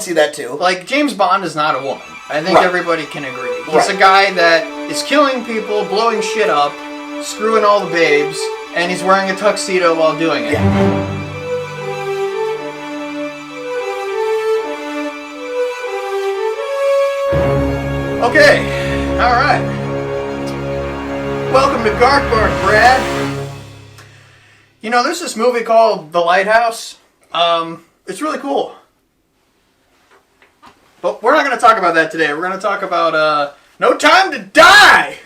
see that too. Like, James Bond is not a woman. I think everybody can agree. He's a guy that is killing people, blowing shit up, screwing all the babes, and he's wearing a tuxedo while doing it. Yeah. Okay, alright. Welcome to Garkbark, Brad. You know, there's this movie called The Lighthouse. It's really cool. But we're not going to talk about that today. We're going to talk about No Time to Die!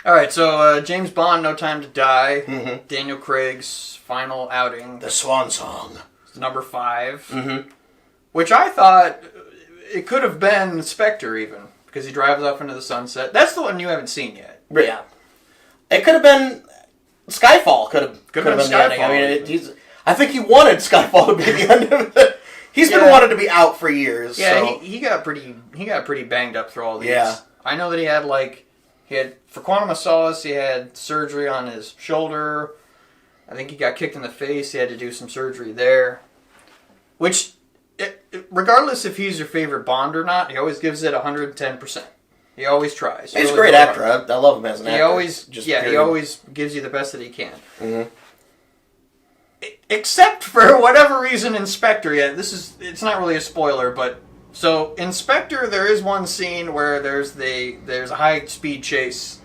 Alright, so James Bond, No Time to Die. Mm-hmm. Daniel Craig's final outing. The Swan Song. Number 5. Mm-hmm. Which I thought it could have been Spectre even. Because he drives off into the sunset. That's the one you haven't seen yet. Yeah. It could have been Skyfall. Could have been Skyfall. The ending. I mean, I think he wanted Skyfall to be the end of it. He's been wanting to be out for years. Yeah, so. he got pretty banged up through all these. Yeah. I know that he had for Quantum of Solace, he had surgery on his shoulder. I think he got kicked in the face. He had to do some surgery there. Which, regardless if he's your favorite Bond or not, he always gives it 110%. He always tries. He's a great actor. I love him as an actor. He always gives you the best that he can. Mm-hmm. Except for whatever reason in Spectre, it's not really a spoiler, but so in Spectre there is one scene where there's a high speed chase,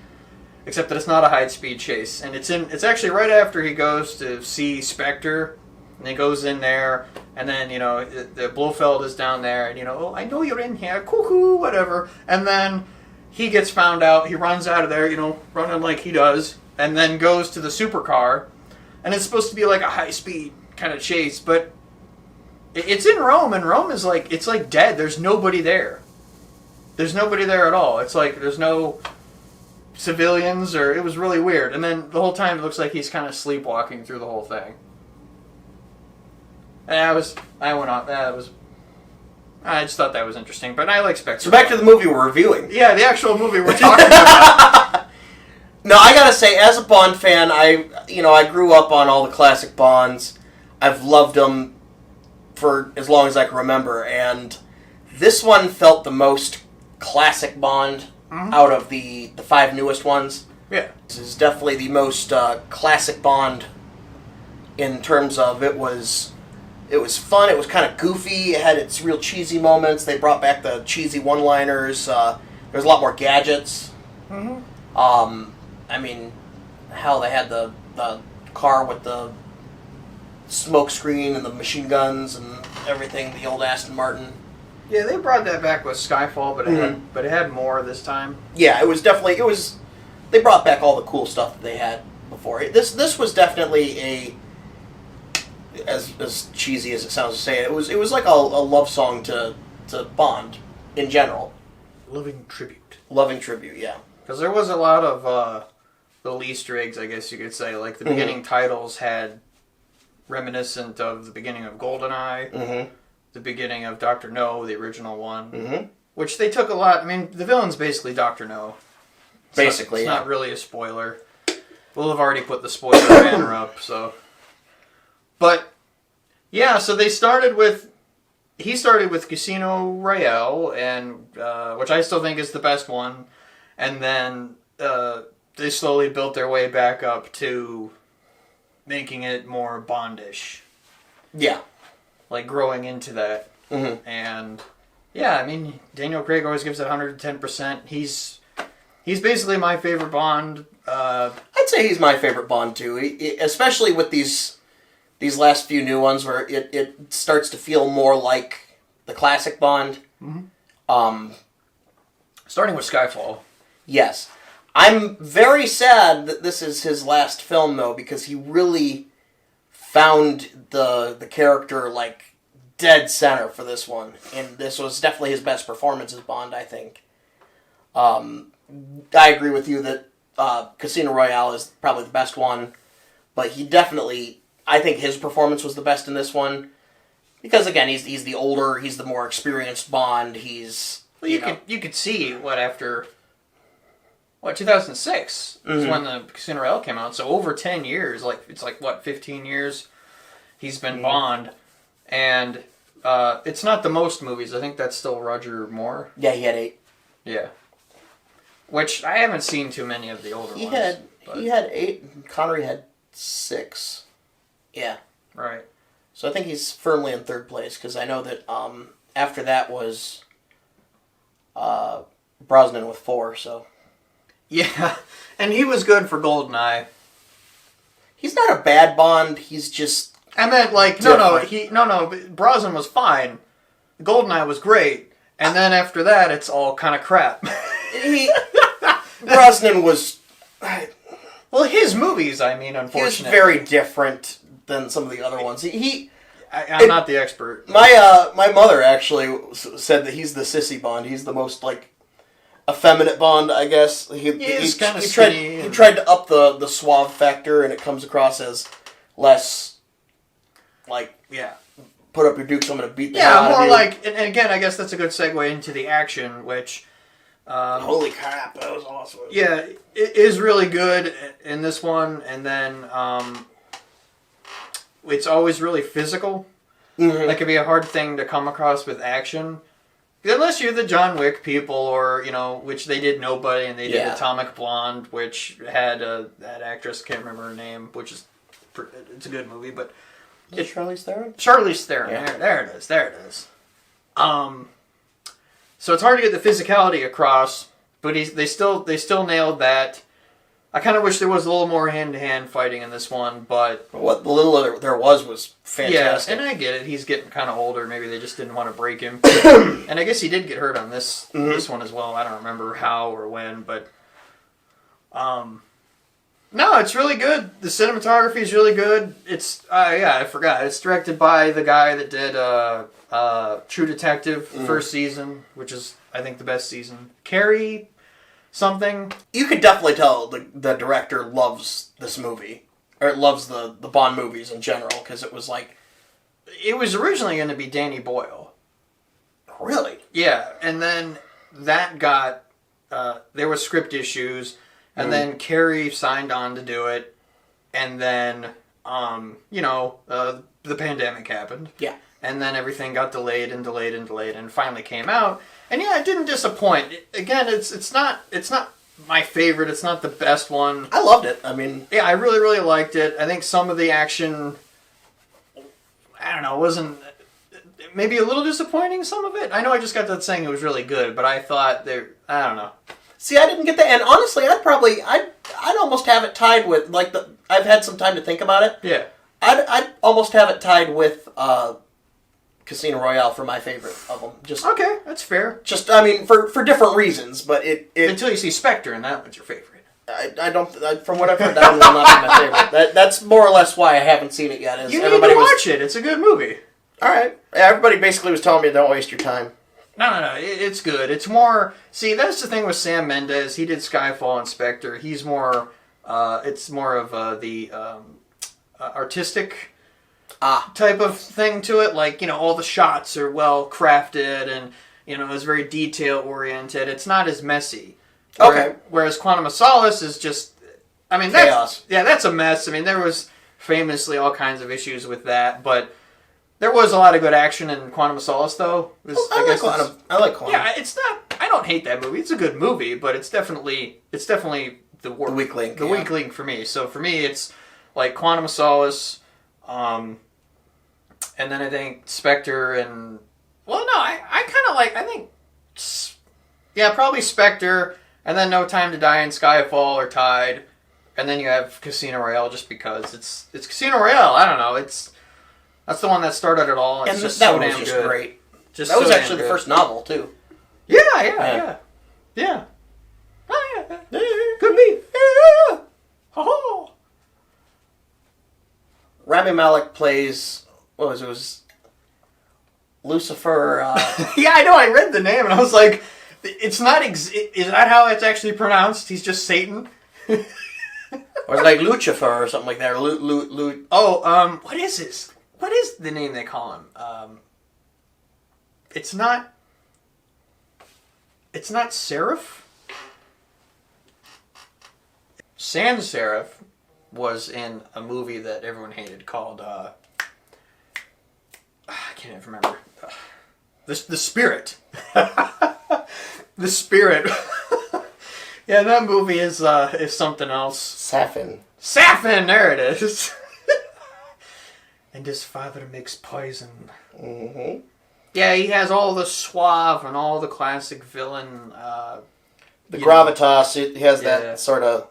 except that it's not a high speed chase, and it's actually right after he goes to see Spectre, and he goes in there, and then the Blofeld is down there, and oh, I know you're in here, cuckoo, whatever, and then he gets found out, he runs out of there, running like he does, and then goes to the supercar. And it's supposed to be like a high-speed kind of chase, but it's in Rome, and Rome is it's like dead. There's nobody there. There's nobody there at all. It's like there's no civilians, or it was really weird. And then the whole time it looks like he's kind of sleepwalking through the whole thing. And I just thought that was interesting, but I like Spectre. So back to the movie we're reviewing. Yeah, the actual movie we're talking about. No, I gotta say, as a Bond fan, I grew up on all the classic Bonds. I've loved them for as long as I can remember, and this one felt the most classic Bond out of the 5 newest ones. Yeah. This is definitely the most classic Bond in terms of it was fun, it was kind of goofy, it had its real cheesy moments, they brought back the cheesy one-liners, there's a lot more gadgets. Mm-hmm. I mean, hell, they had the car with the smoke screen and the machine guns and everything, the old Aston Martin. Yeah, they brought that back with Skyfall, but it had more this time. Yeah, they brought back all the cool stuff that they had before. This was definitely as cheesy as it sounds to say it was like a love song to Bond in general. Loving tribute, yeah. Because there was a lot of little Easter eggs, I guess you could say. Like the beginning titles had reminiscent of the beginning of GoldenEye, the beginning of Dr. No, the original one, which they took a lot. I mean, the villain's basically Dr. No. It's not really a spoiler. We'll have already put the spoiler banner up, so. But yeah, so he started with Casino Royale, and which I still think is the best one, and then they slowly built their way back up to making it more Bondish. Yeah. Like growing into that. Mm-hmm. And yeah, I mean, Daniel Craig always gives it 110%. He's basically my favorite Bond. I'd say he's my favorite Bond too, especially with these last few new ones where it starts to feel more like the classic Bond. Mm-hmm. Starting with Skyfall. Yes. I'm very sad that this is his last film, though, because he really found the character, like, dead center for this one. And this was definitely his best performance as Bond, I think. I agree with you that Casino Royale is probably the best one. But he definitely, I think his performance was the best in this one. Because, again, he's the older, he's the more experienced Bond, Well, you could see, after... 2006 is when the Casino Royale came out. So over 10 years, 15 years he's been Bond. And it's not the most movies. I think that's still Roger Moore. Yeah, he had 8. Yeah. Which I haven't seen too many of the older He ones. he had 8, and Connery had 6. Yeah. Right. So I think he's firmly in 3rd place, because I know that after that was Brosnan with 4, so... Yeah, and he was good for GoldenEye. He's not a bad Bond, he's just... I meant, like, but Brosnan was fine. GoldenEye was great, and then after that, it's all kind of crap. Brosnan was... Well, his movies, I mean, unfortunately. He was very different than some of the other ones. I'm not the expert. My mother actually said that he's the sissy Bond. He's the most, like, effeminate Bond, I guess. He tried to up the suave factor, and it comes across as less, like, put up your dukes, I'm going to beat the hell out of you. Yeah, more like, and again, I guess that's a good segue into the action, which... holy crap, that was awesome. Yeah, it is really good in this one, and then it's always really physical. Mm-hmm. That could be a hard thing to come across with action. Unless you're the John Wick people, or, which they did Nobody, and they did Atomic Blonde, which had that actress, can't remember her name, which is, it's a good movie, but... Is it Charlize Theron? Charlize Theron, yeah. There it is. So it's hard to get the physicality across, but they still nailed that. I kind of wish there was a little more hand-to-hand fighting in this one, but... What little there was fantastic. Yeah, and I get it. He's getting kind of older. Maybe they just didn't want to break him. And I guess he did get hurt on this one as well. I don't remember how or when, but... No, it's really good. The cinematography is really good. It's... I forgot. It's directed by the guy that did True Detective, first season, which is, I think, the best season. Carrie... something. You could definitely tell the director loves this movie. Or loves the Bond movies in general, because it was like... It was originally going to be Danny Boyle. Really? Yeah, and then that got... there were script issues, and then Carrie signed on to do it, and then, the pandemic happened. Yeah. And then everything got delayed, and finally came out. And yeah, it didn't disappoint. Again, it's not my favorite. It's not the best one. I loved it. I mean, yeah, I really, really liked it. I think some of the action, I don't know, wasn't maybe a little disappointing. Some of it. I know I just got done saying it was really good, but I thought I don't know. See, I didn't get that, and honestly, I'd almost have it tied with I've had some time to think about it. Yeah. I'd almost have it tied with Casino Royale for my favorite of them. Just okay, that's fair. Just, I mean, for different reasons, but it until you see Spectre, and that one's your favorite. I don't. From what I've heard, that one will not be my favorite. That's more or less why I haven't seen it yet. You need to watch it. It's a good movie. All right. Everybody basically was telling me don't waste your time. No. It's good. It's more. See, that's the thing with Sam Mendes. He did Skyfall and Spectre. He's more. It's more of the artistic. Type of thing to it, like, all the shots are well crafted and, it's very detail oriented. It's not as messy. Okay. Whereas Quantum of Solace is just, I mean, chaos. That's a mess. I mean, there was famously all kinds of issues with that, but there was a lot of good action in Quantum of Solace, though. I like Quantum. Yeah, it's not, I don't hate that movie. It's a good movie, but it's definitely the work. The weak link. The weak link for me. So for me, it's like Quantum of Solace, and then I think Spectre and... Well, no, I kind of like... I think... Yeah, probably Spectre, and then No Time to Die and Skyfall are tied. And then you have Casino Royale just because it's Casino Royale. I don't know. That's the one that started it all. It's just so damn good. Great. That was actually the first novel, too. Yeah. Oh, yeah. Could be. Yeah. Oh. Rami Malek plays... What was it? It was Lucifer. Yeah, I know. I read the name and I was like, "It's not. Is that how it's actually pronounced? He's just Satan." Or it's like Lucifer or something like that. Or what is this? What is the name they call him? It's not. It's not Seraph. Sans Seraph was in a movie that everyone hated called. I can't even remember. The Spirit. The Spirit. Yeah, that movie is something else. Safin. Safin, there it is. And his father makes poison. Mm-hmm. Yeah, he has all the suave and all the classic villain. The gravitas. He has that sort of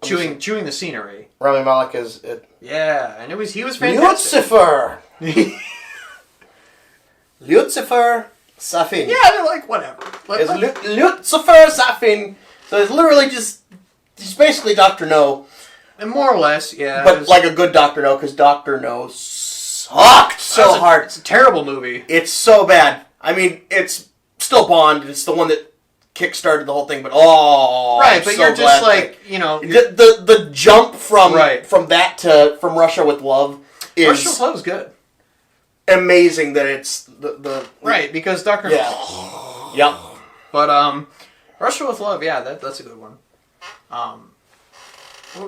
chewing the scenery. Rami Malek is it. Yeah, and he was fantastic. Lucifer. Lucifer Safin. Yeah, they're like whatever. It's Lucifer Safin. So it's literally just basically Dr. No. And more or less, yeah. But like a good Dr. No, because Dr. No sucked so hard. It's a terrible movie. It's so bad. I mean, it's still Bond. It's the one that kickstarted the whole thing. But right. But so you're just like the jump from that to from Russia with Love is Russia with Love is good. Amazing that it's the right because Dr. Yep. But Russia with Love, yeah, that's a good one.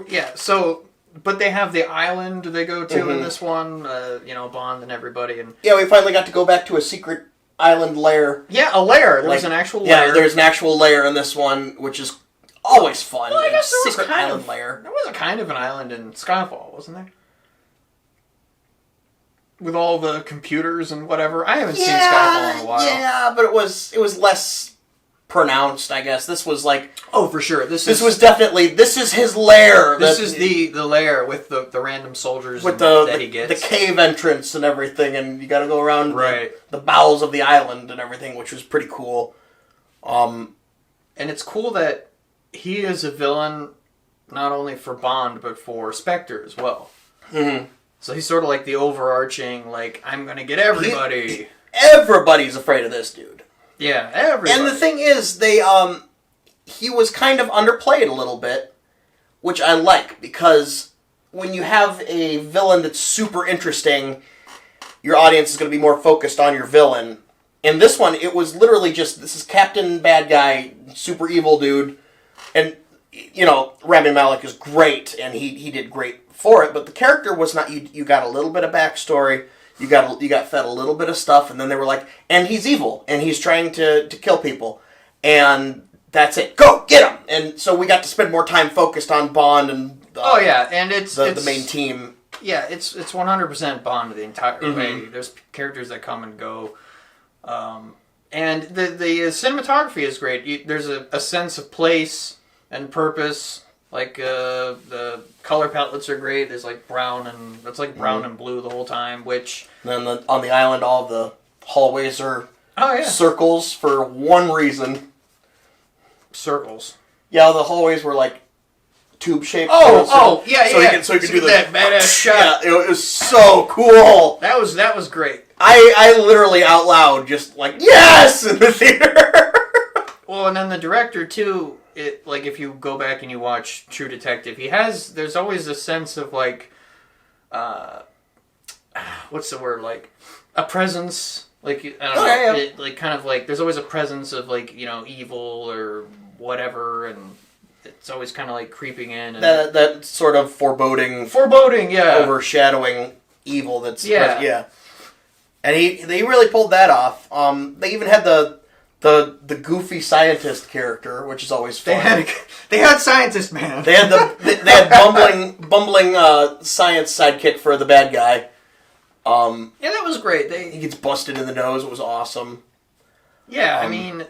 Yeah, so, but they have the island they go to in this one, Bond and everybody. And yeah, we finally got to go back to a secret island lair. Yeah, a lair. There was an actual lair. Yeah, there's an actual lair in this one, which is always fun. Well, I guess there was secret island lair. There was a kind of an island in Skyfall, wasn't there? With all the computers and whatever. I haven't seen Skyfall in a while. Yeah, but it was less pronounced, I guess. This was like... Oh, for sure. This is his lair. This is the lair with the random soldiers with that he gets. The cave entrance and everything, and you got to go around the bowels of the island and everything, which was pretty cool. And it's cool that he is a villain not only for Bond, but for Spectre as well. Mm-hmm. So he's sort of like the overarching, like, I'm going to get everybody. Everybody's afraid of this dude. Yeah, everybody. And the thing is, he was kind of underplayed a little bit, which I like, because when you have a villain that's super interesting, your audience is going to be more focused on your villain. In this one, it was literally just, this is Captain Bad Guy, super evil dude, and, Rami Malek is great, and he did great for it, but the character was not, you got a little bit of backstory, you got fed a little bit of stuff, and then they were like, and he's evil, and he's trying to kill people, and that's it. Go get him! And so we got to spend more time focused on Bond and and it's the main team. Yeah, it's 100% Bond the entire way. There's characters that come and go, and the cinematography is great. There's a sense of place and purpose. Like the color palettes are great. There's like brown and blue the whole time. Which and then on the island, all the hallways are circles for one reason. Circles. Yeah, the hallways were like tube shaped. So he could do that badass shot. Yeah, it was so cool. That was great. I literally out loud just like yes in the theater. Well, and then the director too. It like if you go back and you watch True Detective, there's always a sense of like, what's the word, like a presence, like I don't know, it, like kind of like there's always a presence of like evil or whatever, and it's always kind of like creeping in and that sort of foreboding, overshadowing evil that's present, and they really pulled that off. They even had the goofy scientist character, which is always fun. They had scientist man. They had bumbling science sidekick for the bad guy. Yeah, that was great. He gets busted in the nose. It was awesome. Yeah, I mean,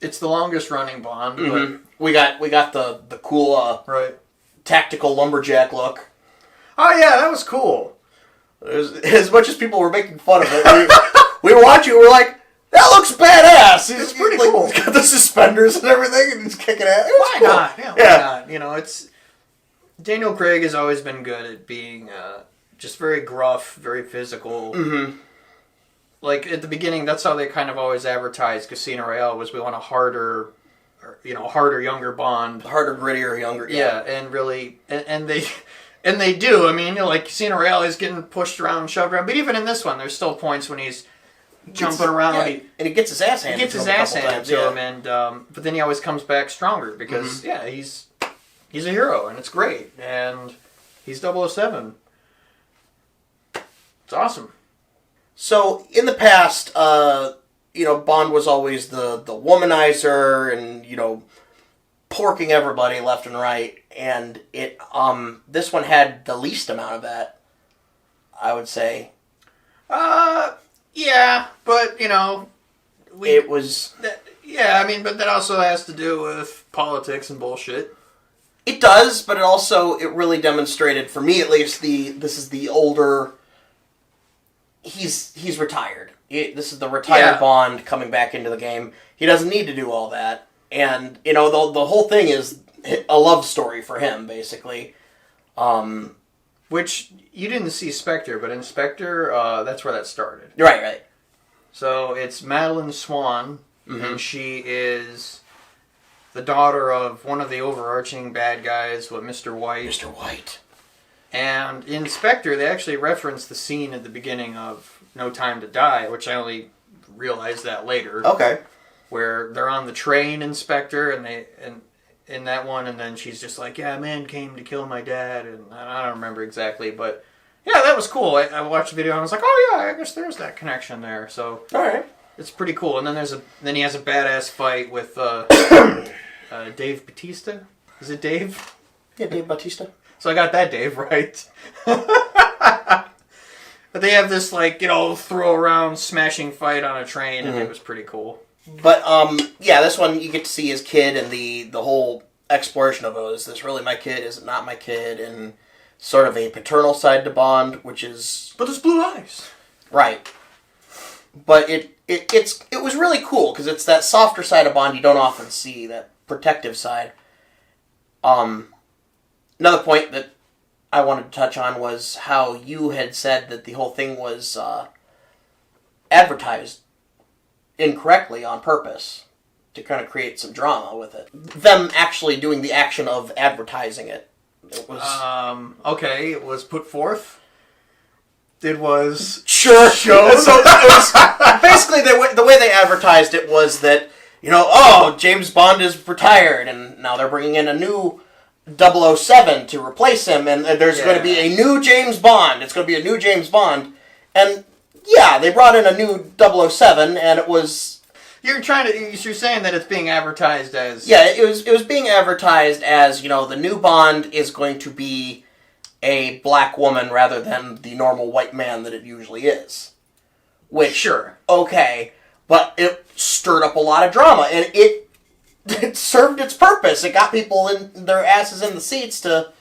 it's the longest running Bond. But we got the cool tactical lumberjack look. Oh yeah, that was cool. As much as people were making fun of it, we were watching. We're like, that looks badass. It's pretty cool. He's got the suspenders and everything, and he's kicking ass. Why not? Yeah, why not? It's Daniel Craig has always been good at being just very gruff, very physical. Mm-hmm. Like at the beginning, that's how they kind of always advertised Casino Royale was we want a harder, younger Bond, harder, grittier, younger. Yeah, and really, and they do. I mean, like Casino Royale is getting pushed around, and shoved around, but even in this one, there's still points when he's jumping around, and he gets his ass handed. To him, and but then he always comes back stronger because he's a hero, and it's great, and he's 007. It's awesome. So, in the past, Bond was always the womanizer and, porking everybody left and right. And this one had the least amount of that, I would say. Yeah, but, it was... but that also has to do with politics and bullshit. It does, but it really demonstrated, for me at least, this is the older... He's retired. This is the retired Bond coming back into the game. He doesn't need to do all that. And, the whole thing is a love story for him, basically. Which, you didn't see Spectre, but in Spectre, that's where that started. Right. So, it's Madeline Swan, and she is the daughter of one of the overarching bad guys, Mr. White. Mr. White. And in Spectre, they actually reference the scene at the beginning of No Time to Die, which I only realized that later. Okay. Where they're on the train in Spectre, and in that one, and then she's just like, yeah, a man came to kill my dad, and I don't remember exactly, but yeah, that was cool. I watched the video and I was like, oh yeah, I guess there's that connection there. So all right, it's pretty cool. And then he has a badass fight with Dave Bautista. Is it Dave? Yeah, Dave Bautista. So I got that Dave right. But they have this throw around smashing fight on a train, and it was pretty cool. But this one you get to see his kid and the whole exploration of is this really my kid? Is it not my kid? And sort of a paternal side to Bond, which is there's blue eyes, right? But it was really cool because it's that softer side of Bond you don't often see, that protective side. Another point that I wanted to touch on was how you had said that the whole thing was advertised incorrectly on purpose to kind of create some drama with it. Them actually doing the action of advertising it. It was... okay, it was put forth. It was... Sure. So it was... Basically, the way they advertised it was that, James Bond is retired, and now they're bringing in a new 007 to replace him, and there's going to be a new James Bond. It's going to be a new James Bond. And, yeah, they brought in a new 007, and it was... You're saying that it's being advertised as... Yeah, it was being advertised as, the new Bond is going to be a black woman rather than the normal white man that it usually is. Which, sure. Okay, but it stirred up a lot of drama, and it served its purpose. It got people in their asses in the seats to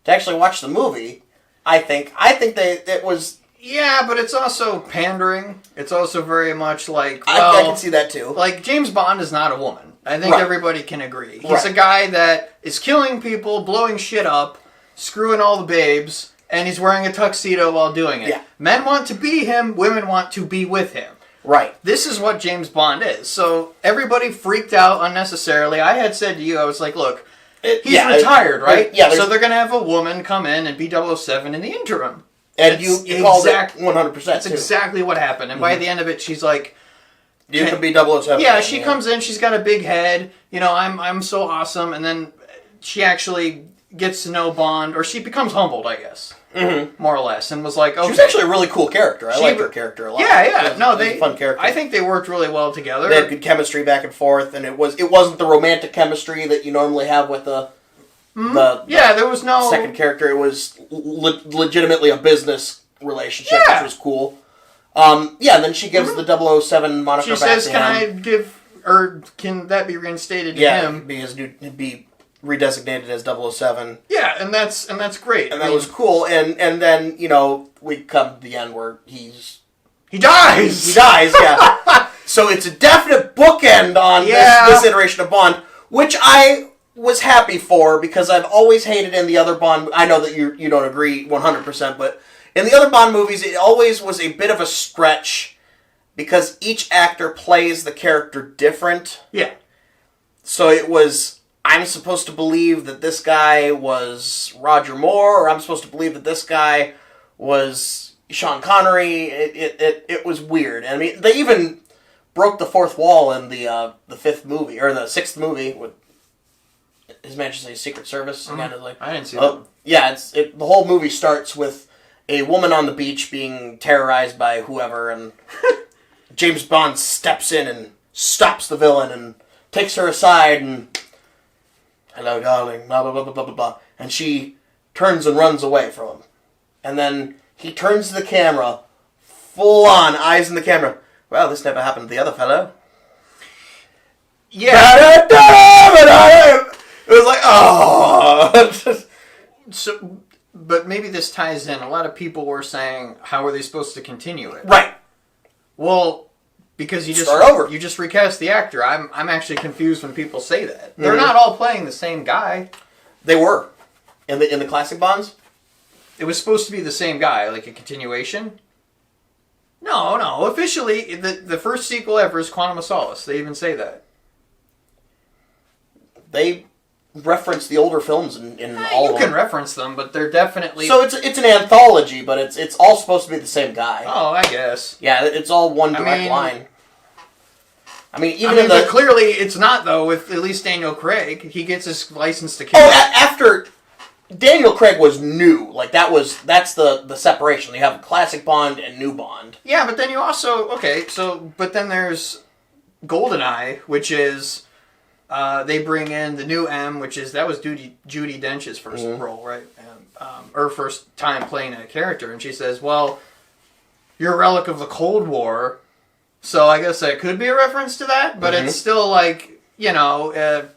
actually watch the movie. I think it was... Yeah, but it's also pandering. It's also very much like... I can see that too. Like, James Bond is not a woman. I think everybody can agree. He's right. a guy that is killing people, blowing shit up, screwing all the babes, and he's wearing a tuxedo while doing it. Yeah. Men want to be him, women want to be with him. Right. This is what James Bond is. So everybody freaked out unnecessarily. I had said to you, I was like, look, he's retired, right? Yeah. So they're going to have a woman come in and be 007 in the interim. And you called it 100%. That's exactly what happened. And by the end of it, she's like... You can be 007. Yeah, she comes in, she's got a big head. I'm so awesome. And then she actually gets to know Bond, or she becomes humbled, I guess. Mm-hmm. More or less. And was like, okay. She was actually a really cool character. I liked her character a lot. Yeah. It was a fun character. I think they worked really well together. They had good chemistry back and forth, and it wasn't the romantic chemistry that you normally have with there was no second character. It was legitimately a business relationship, which was cool. And then she gives the 007 moniker back to him. She says, can that be reinstated to him? Be redesignated as 007. Yeah, and that's great. And that was cool. And then, we come to the end where he dies! He dies, yeah. So it's a definite bookend on this iteration of Bond, which I was happy for, because I've always hated in the other Bond... I know that you don't agree 100%, but in the other Bond movies, it always was a bit of a stretch, because each actor plays the character different. Yeah. So it was... I'm supposed to believe that this guy was Roger Moore, or I'm supposed to believe that this guy was Sean Connery. It was weird. I mean, they even broke the fourth wall in the fifth movie, or the sixth movie, with His Majesty's Secret Service. Again, I didn't see that. Yeah, the whole movie starts with a woman on the beach being terrorized by whoever, and James Bond steps in and stops the villain and takes her aside and, hello, darling, blah, blah, blah, blah, blah, blah. And she turns and runs away from him. And then he turns to the camera, full on, eyes in the camera. Well, this never happened to the other fellow. Yeah. It was like, oh. So, but maybe this ties in. A lot of people were saying, how are they supposed to continue it? Right. Well, because you just start over. You just recast the actor. I'm actually confused when people say that. They're not all playing the same guy. They were in the classic Bonds. It was supposed to be the same guy, like a continuation. No. Officially, the first sequel ever is Quantum of Solace. They even say that. They reference the older films in all of them. You can reference them, but they're definitely... So it's an anthology, but it's all supposed to be the same guy. Oh, I guess. Yeah, it's all one direct line. But clearly it's not, though, with at least Daniel Craig. He gets his license to kill. Oh, after... Daniel Craig was new. Like, that's the separation. You have classic Bond and new Bond. Yeah, but then you also... Okay, but then there's GoldenEye, which is... they bring in the new M, that was Judi Dench's first role, right? Her first time playing a character, and she says, well, you're a relic of the Cold War, so I guess that could be a reference to that, but it's still like, no,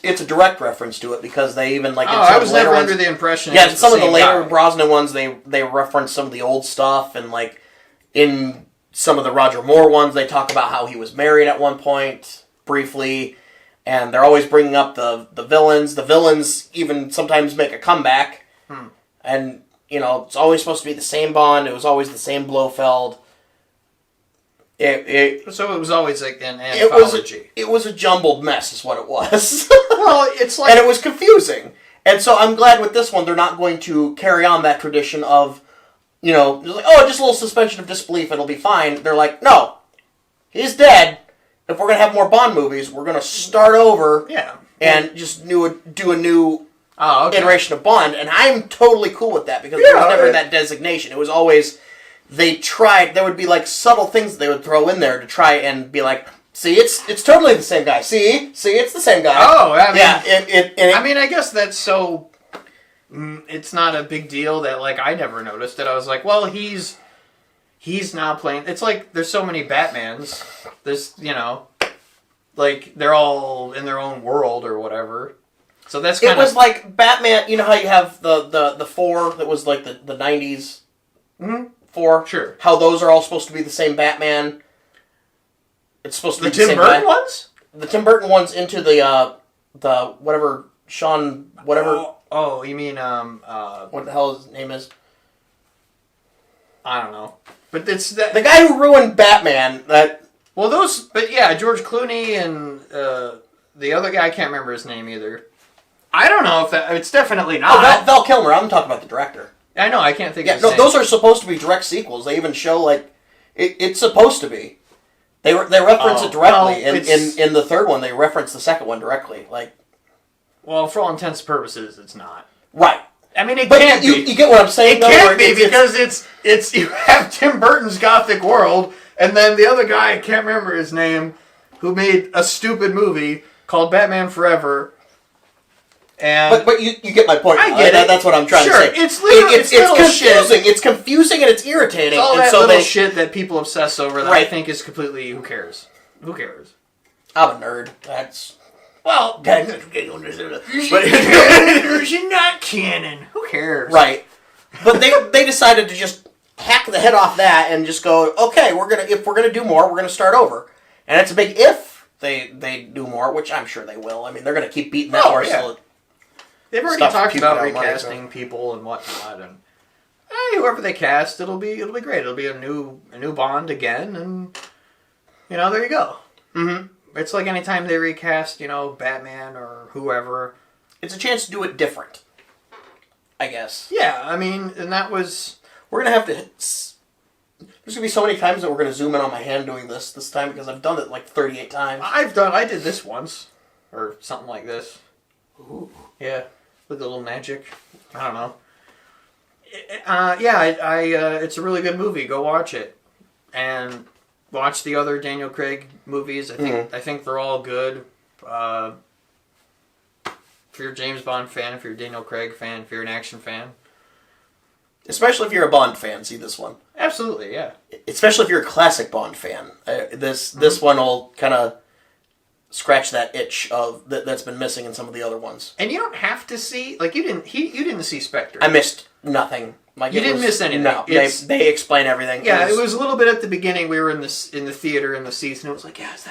it's a direct reference to it, because they even, like... I was never under the impression Yeah, some of the later Brosnan ones, they reference some of the old stuff, and, like, in some of the Roger Moore ones, they talk about how he was married at one point, briefly... And they're always bringing up the villains. The villains even sometimes make a comeback. And, it's always supposed to be the same Bond. It was always the same Blofeld. So it was always like an anthology. It was a jumbled mess is what it was. Well, it's like... And it was confusing. And so I'm glad with this one they're not going to carry on that tradition of, just a little suspension of disbelief, it'll be fine. They're like, no, he's dead. If we're going to have more Bond movies, we're going to start over and just do a new iteration of Bond. And I'm totally cool with that, because there was never that designation. It was always, there would be like subtle things that they would throw in there to try and be like, see, it's totally the same guy. See, it's the same guy. Oh, I guess that's so, it's not a big deal that, like, I never noticed it. I was like, well, he's now playing... It's like, there's so many Batmans. There's, like, they're all in their own world or whatever. So that's kind of... It was like Batman... You know how you have the four that was like the 90s? Four? Sure. How those are all supposed to be the same Batman? It's supposed to be the Tim same Burton ones? The Tim Burton ones into the whatever... Sean... Whatever... Oh, you mean, what the hell his name is? I don't know. But it's that... The guy who ruined Batman, Well, those... But yeah, George Clooney and the other guy, I can't remember his name either. I don't know if that... It's definitely not. Oh, Val Kilmer. I'm talking about the director. I know, I can't think of his name. Those are supposed to be direct sequels. They even show, like... It's supposed to be. They reference it directly. In the third one, they reference the second one directly. Like... Well, for all intents and purposes, it's not. Right. I mean, it but can't you, be. You get what I'm saying? It can't be, because it's you have Tim Burton's Gothic World, and then the other guy, I can't remember his name, who made a stupid movie called Batman Forever. And but you get my point. I get it. That's what I'm trying to say. It's literally it's confusing. It's confusing and it's irritating. It's all and that so little shit that people obsess over that right. I think is completely... Who cares? Who cares? I'm a nerd. That's... Well, but it's not canon. Who cares? Right. But they decided to just hack the head off that and just go, okay, if we're gonna do more, we're gonna start over. And it's a big if they do more, which I'm sure they will. I mean, they're gonna keep beating that horse. Yeah. They've already talked about recasting people and whatnot, and whoever they cast, it'll be great. It'll be a new Bond again, and there you go. Mm-hmm. It's like anytime they recast, Batman or whoever. It's a chance to do it different, I guess. Yeah, I mean, and that was... We're going to have to... There's going to be so many times that we're going to zoom in on my hand doing this time, because I've done it like 38 times. I did this once. Or something like this. Ooh. Yeah, with a little magic. I don't know. it's a really good movie. Go watch it, and watch the other Daniel Craig movies. I think they're all good. If you're a James Bond fan, if you're a Daniel Craig fan, if you're an action fan, Especially if you're a Bond fan, see this one. absolutely, yeah. Especially if you're a classic Bond fan. This one will kind of scratch that itch that's been missing in some of the other ones. And you don't have to see you didn't see Spectre. I missed nothing. You didn't miss anything. No, they explain everything. Yeah, it was a little bit at the beginning. We were in the theater in the seats, and it was like, yeah, is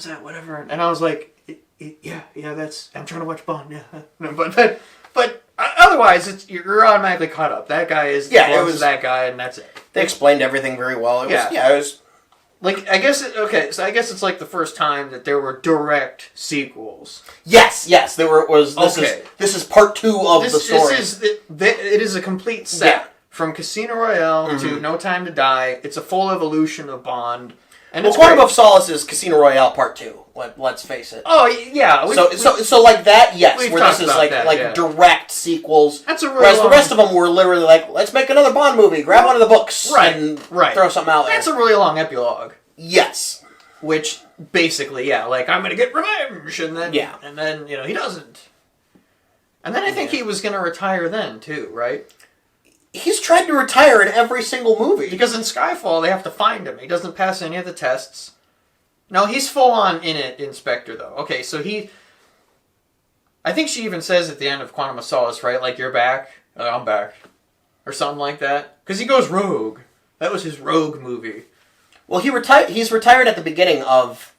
that whatever? And I was like, yeah, that's. I'm trying to watch Bond. Yeah, no, but otherwise, you're automatically caught up. That guy is. Yeah, it was that guy, and that's it. They explained everything very well. It was. Like, I guess it's like the first time that there were direct sequels. Yes, there was. This is part 2 of the story. It is a complete set from Casino Royale to No Time to Die. It's a full evolution of Bond. And Quantum of Solace is Casino Royale Part 2. Let's face it. Oh yeah. So like that, yes. Where this is direct sequels. That's a really whereas the rest of them were literally like, let's make another Bond movie. Grab one of the books and throw something out there. That's a really long epilogue. Yes. Which basically, like I'm gonna get revenge, and then he doesn't. And then I think he was gonna retire then too, right? He's tried to retire in every single movie. Because in Skyfall, they have to find him. He doesn't pass any of the tests. No, he's full on in it, Inspector, though. Okay, so I think she even says at the end of Quantum of Solace, right? Like, you're back? I'm back. Or something like that. Because he goes rogue. That was his rogue movie. Well, he's retired at the beginning of...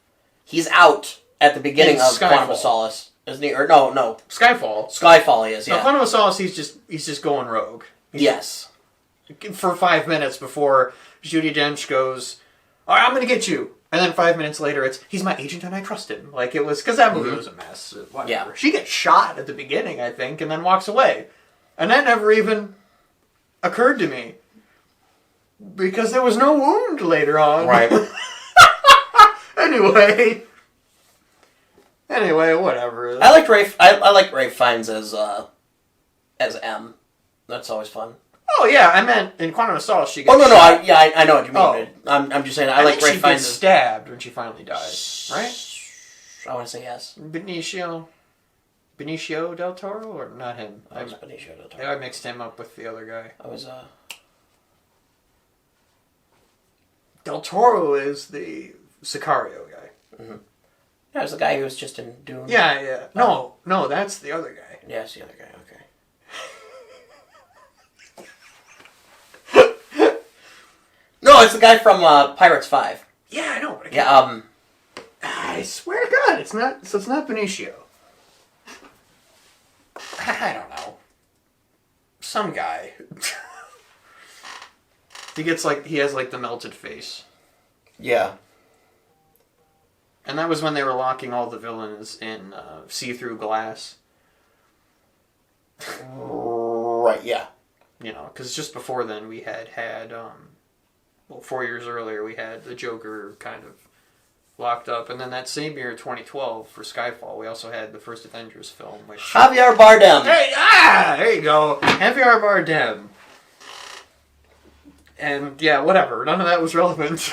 He's out at the beginning of Quantum of Solace. Isn't he? Or no. Skyfall he is, yeah. No, Quantum of Solace, he's just going rogue. Yes. For 5 minutes before Judi Dench goes, all right, I'm going to get you. And then 5 minutes later, he's my agent and I trust him. Like, it was, because that movie was a mess. Whatever. Yeah. She gets shot at the beginning, I think, and then walks away. And that never even occurred to me. Because there was no wound later on. Right. Anyway, whatever. I liked Ralph Fiennes as M. That's always fun. Oh yeah, I meant in Quantum of Solace she gets. Oh no, I know what you mean. Oh. I'm just saying I like Ralph Fiennes. She gets stabbed when she finally dies, right? I want to say yes. Benicio del Toro, or not him? I was Benicio del Toro. I mixed him up with the other guy. I was Del Toro is the Sicario guy. Mm-hmm. Yeah, it was the guy who was just in Dune. Yeah. No, that's the other guy. Yeah, it's the other guy. Okay. No, it's the guy from Pirates 5. Yeah, I know. Yeah. I swear to God, it's not. So it's not Benicio. I don't know. Some guy. He has the melted face. Yeah. And that was when they were locking all the villains in see-through glass. Right, yeah. You know, because just before then we had 4 years earlier we had the Joker kind of locked up. And then that same year, 2012, for Skyfall, we also had the first Avengers film. Which Javier Bardem! There you go. Javier Bardem. And, yeah, whatever. None of that was relevant.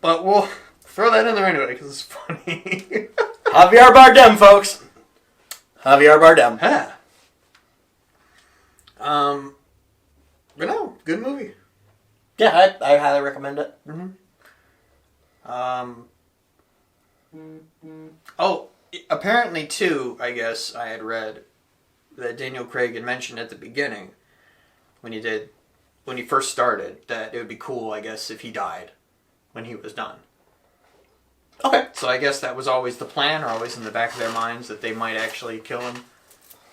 But we'll throw that in there anyway, because it's funny. Javier Bardem, folks. Javier Bardem. Yeah. But no, good movie. Yeah, I highly recommend it. Mm-hmm. Oh, apparently, too, I guess I had read that Daniel Craig had mentioned at the beginning, when he first started, that it would be cool, I guess, if he died when he was done. Okay. So I guess that was always the plan, or always in the back of their minds, that they might actually kill him.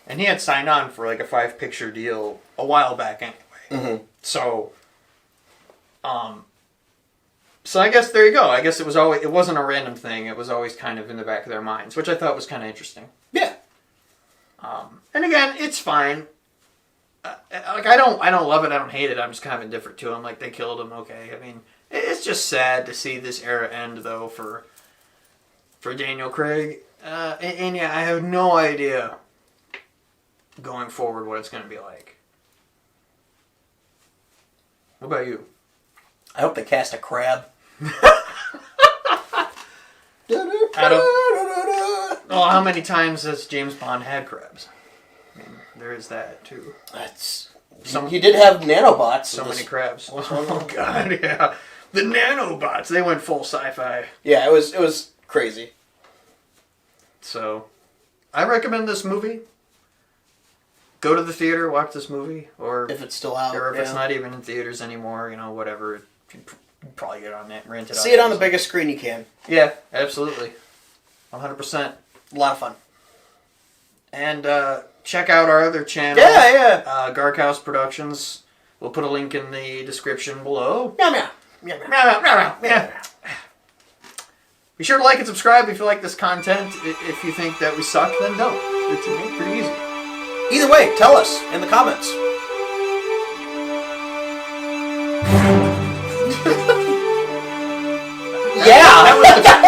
And he had signed on for like a 5-picture deal a while back anyway. Mm-hmm. So I guess there you go. I guess it wasn't a random thing. It was always kind of in the back of their minds, which I thought was kind of interesting. Yeah. And again, it's fine. I don't love it. I don't hate it. I'm just kind of indifferent to him. Like, they killed him. Okay. I mean, it's just sad to see this era end, though, for Daniel Craig. And yeah, I have no idea going forward what it's going to be like. What about you? I hope they cast a crab. Well, how many times has James Bond had crabs? I mean, there is that too. He did have nanobots. So many crabs. Oh god, yeah. The nanobots. They went full sci-fi. Yeah, it was crazy. So, I recommend this movie. Go to the theater, watch this movie, or if it's still out, or if it's not even in theaters anymore, whatever. You can probably get on that, rent it. See it on the biggest screen you can. Yeah, absolutely, 100%. A lot of fun. And check out our other channel. Yeah. Gark House Productions. We'll put a link in the description below. Yeah. Be sure to like and subscribe if you like this content. If you think that we suck, then don't. It's pretty easy. Either way, tell us in the comments. Yeah.